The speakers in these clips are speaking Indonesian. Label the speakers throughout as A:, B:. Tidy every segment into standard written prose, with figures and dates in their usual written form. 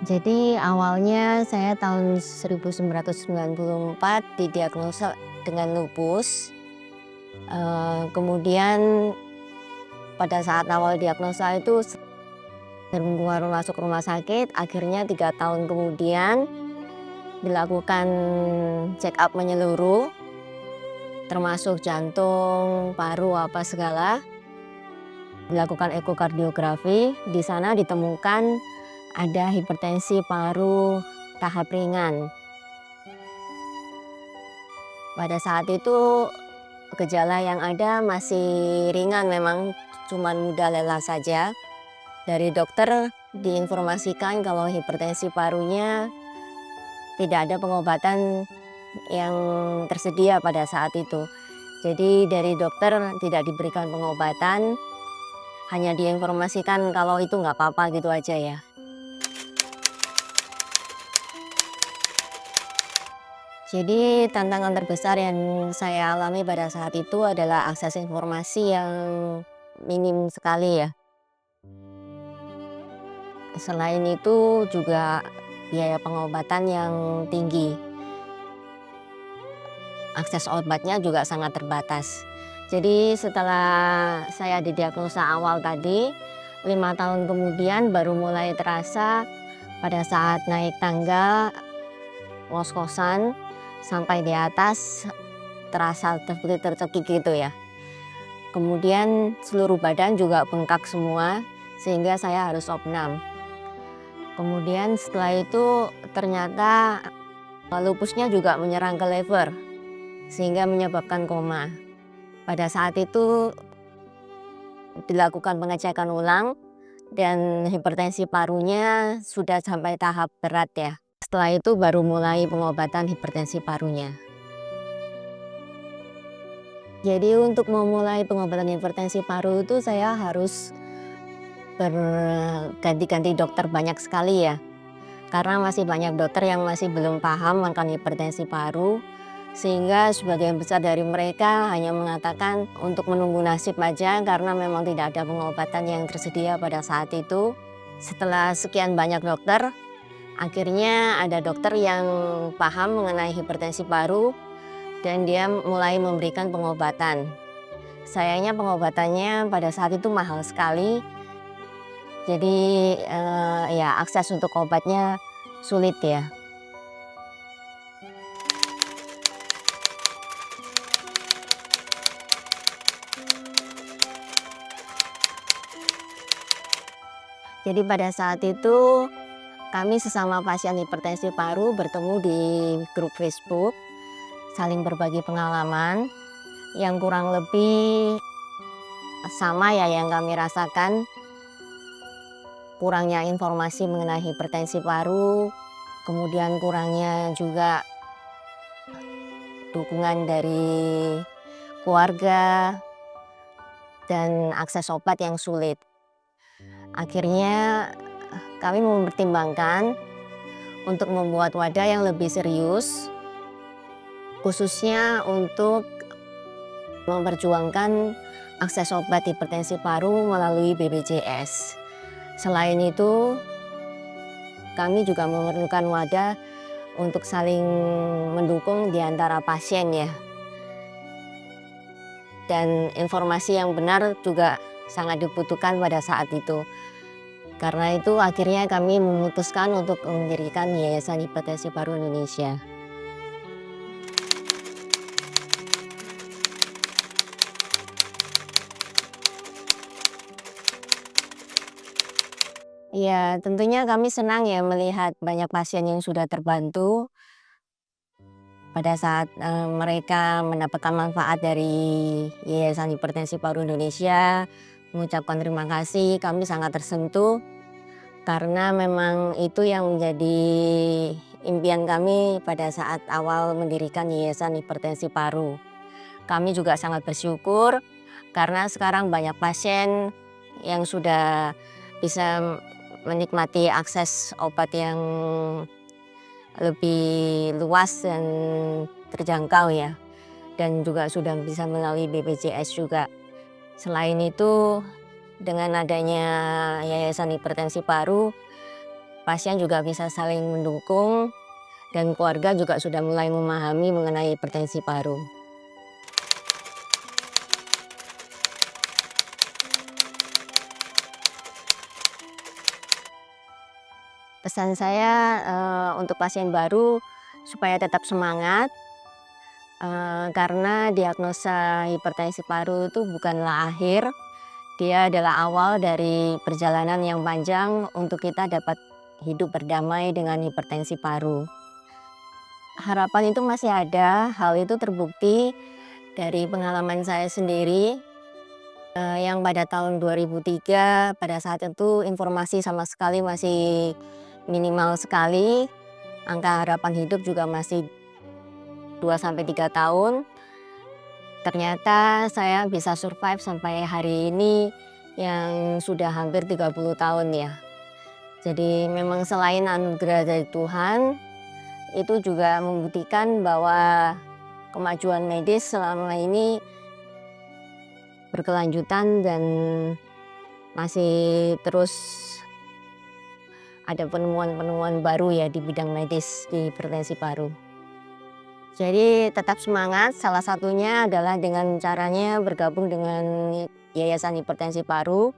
A: Jadi awalnya saya tahun 1994 didiagnosa dengan lupus. Kemudian pada saat awal diagnosa itu sering keluar masuk rumah sakit. Akhirnya 3 tahun kemudian dilakukan check up menyeluruh, termasuk jantung, paru, apa segala. Dilakukan ekokardiografi. Di sana ditemukan ada hipertensi paru tahap ringan. Pada saat itu gejala yang ada masih ringan, memang cuman mudah lelah saja. Dari dokter diinformasikan kalau hipertensi parunya tidak ada pengobatan yang tersedia pada saat itu. Jadi dari dokter tidak diberikan pengobatan, hanya diinformasikan kalau itu nggak apa-apa gitu aja ya. Jadi tantangan terbesar yang saya alami pada saat itu adalah akses informasi yang minim sekali ya. Selain itu juga biaya pengobatan yang tinggi. Akses obatnya juga sangat terbatas. Jadi setelah saya didiagnosa awal tadi, 5 tahun kemudian baru mulai terasa pada saat naik tangga, ngos-ngosan, sampai di atas terasa tercekik gitu ya. Kemudian seluruh badan juga bengkak semua sehingga saya harus opnam. Kemudian setelah itu ternyata lupusnya juga menyerang ke liver sehingga menyebabkan koma. Pada saat itu dilakukan pengecekan ulang dan hipertensi parunya sudah sampai tahap berat ya. Setelah itu baru mulai pengobatan hipertensi parunya. Jadi untuk memulai pengobatan hipertensi paru itu saya harus berganti-ganti dokter banyak sekali ya. Karena masih banyak dokter yang masih belum paham akan hipertensi paru. Sehingga sebagian besar dari mereka hanya mengatakan untuk menunggu nasib aja karena memang tidak ada pengobatan yang tersedia pada saat itu. Setelah sekian banyak dokter, akhirnya ada dokter yang paham mengenai hipertensi paru dan dia mulai memberikan pengobatan. Sayangnya pengobatannya pada saat itu mahal sekali. Jadi ya akses untuk obatnya sulit ya. Jadi pada saat itu kami sesama pasien hipertensi paru bertemu di grup Facebook, saling berbagi pengalaman yang kurang lebih sama ya yang kami rasakan. Kurangnya informasi mengenai hipertensi paru, kemudian kurangnya juga dukungan dari keluarga, dan akses obat yang sulit. Akhirnya kami mempertimbangkan untuk membuat wadah yang lebih serius, khususnya untuk memperjuangkan akses obat hipertensi paru melalui BPJS. Selain itu, kami juga memerlukan wadah untuk saling mendukung di antara pasien ya. Dan informasi yang benar juga sangat dibutuhkan pada saat itu. Karena itu akhirnya kami memutuskan untuk mendirikan Yayasan Hipertensi Paru Indonesia. Ya tentunya kami senang ya melihat banyak pasien yang sudah terbantu pada saat mereka mendapatkan manfaat dari Yayasan Hipertensi Paru Indonesia. Mengucapkan terima kasih, kami sangat tersentuh karena memang itu yang menjadi impian kami pada saat awal mendirikan Yayasan Hipertensi Paru. Kami juga sangat bersyukur karena sekarang banyak pasien yang sudah bisa menikmati akses obat yang lebih luas dan terjangkau ya. Dan juga sudah bisa melalui BPJS juga. Selain itu, dengan adanya Yayasan Hipertensi Paru, pasien juga bisa saling mendukung, dan keluarga juga sudah mulai memahami mengenai hipertensi paru. Pesan saya untuk pasien baru supaya tetap semangat, karena diagnosa hipertensi paru itu bukanlah akhir, dia adalah awal dari perjalanan yang panjang untuk kita dapat hidup berdamai dengan hipertensi paru. Harapan itu masih ada, hal itu terbukti dari pengalaman saya sendiri, yang pada tahun 2003 pada saat itu informasi sama sekali masih minimal sekali, angka harapan hidup juga masih 2-3 tahun. Ternyata saya bisa survive sampai hari ini yang sudah hampir 30 tahun ya. Jadi memang selain anugerah dari Tuhan, itu juga membuktikan bahwa kemajuan medis selama ini berkelanjutan dan masih terus ada penemuan-penemuan baru ya di bidang medis di hipertensi paru. Jadi tetap semangat, salah satunya adalah dengan caranya bergabung dengan Yayasan Hipertensi Paru,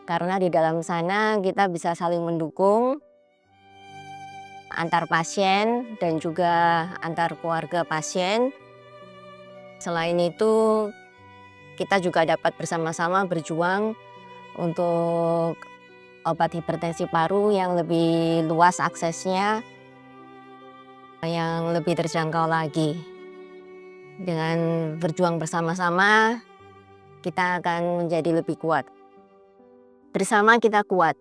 A: karena di dalam sana kita bisa saling mendukung antar pasien dan juga antar keluarga pasien. Selain itu, kita juga dapat bersama-sama berjuang untuk obat hipertensi paru yang lebih luas aksesnya, yang lebih terjangkau lagi. Dengan berjuang bersama-sama, kita akan menjadi lebih kuat. Bersama kita kuat.